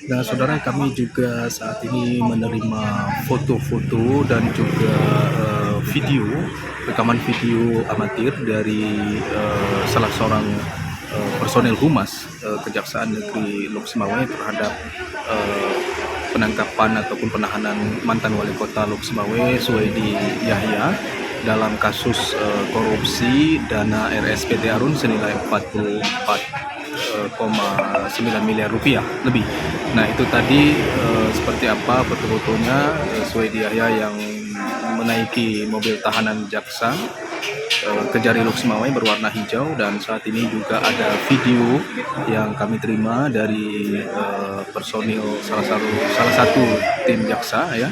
Nah, saudara, kami juga saat ini menerima foto-foto dan juga rekaman video amatir dari salah seorang personel humas Kejaksaan Negeri Lok Sumawwe terhadap eh, penangkapan ataupun penahanan mantan wali kota Lok Sumawwe Suwaidi Yahya dalam kasus korupsi dana RSPT Arun senilai 44,9 miliar rupiah lebih. Nah, itu tadi seperti apa foto-fotonya Suwaidi Yahya yang menaiki mobil tahanan jaksa Kejari Lok Sumawwe berwarna hijau, dan saat ini juga ada video yang kami terima dari personil salah satu tim jaksa ya.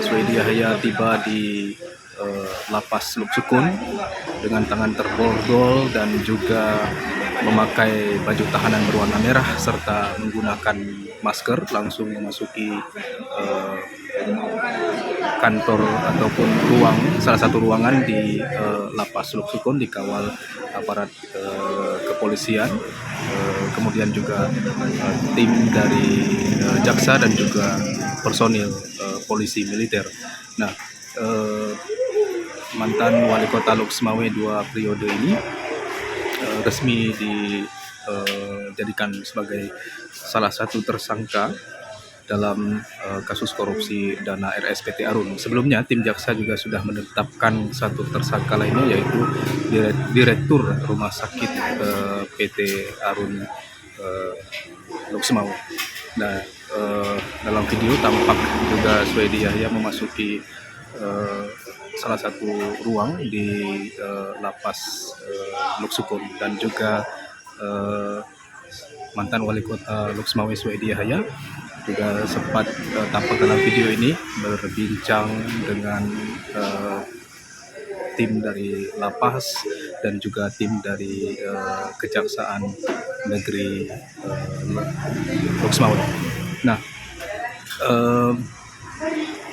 Suwaidi Yahya tiba di lapas Lok Sukun dengan tangan terborgol dan juga memakai baju tahanan berwarna merah serta menggunakan masker, langsung memasuki kantor ataupun salah satu ruangan di lapas Lok Sukun dikawal aparat kepolisian, kemudian juga tim dari jaksa dan juga personil polisi militer. Nah, mantan wali kota Lok Sumawwe 2 periode ini resmi dijadikan sebagai salah satu tersangka dalam kasus korupsi dana RSPT Arun. Sebelumnya tim jaksa juga sudah menetapkan satu tersangka lainnya, yaitu Direktur Rumah Sakit PT Arun Lok Sumawwe. Nah, dalam video tampak juga Suwaidi Yahya memasuki salah satu ruang di lapas Lok Sukun, dan juga mantan wali kota Lok Sumawwe Suwaidi Yahya juga sempat tampak dalam video ini berbincang dengan tim dari lapas dan juga tim dari Kejaksaan Negeri Lok Sumawwe. Nah,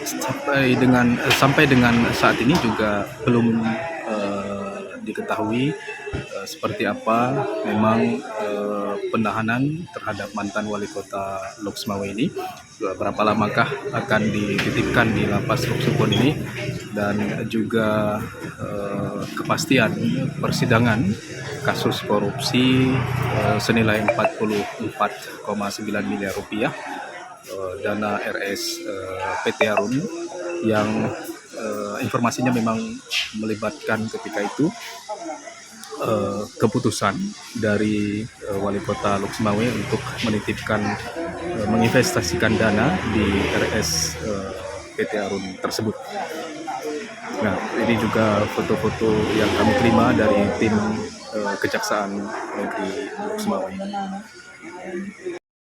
sampai dengan saat ini juga belum diketahui seperti apa memang penahanan terhadap mantan wali kota Lok Sumawwe ini, berapa lamakah akan dititipkan di lapas Lok Sukun ini, dan juga kepastian persidangan kasus korupsi senilai 44,9 miliar rupiah dana RS PT Arun yang informasinya memang melibatkan ketika itu keputusan dari wali kota Lok Sumawwe untuk menitipkan menginvestasikan dana di RS PT Arun tersebut. Nah, ini juga foto-foto yang kami terima dari tim Kejaksaan Negeri Lok Sumawwe.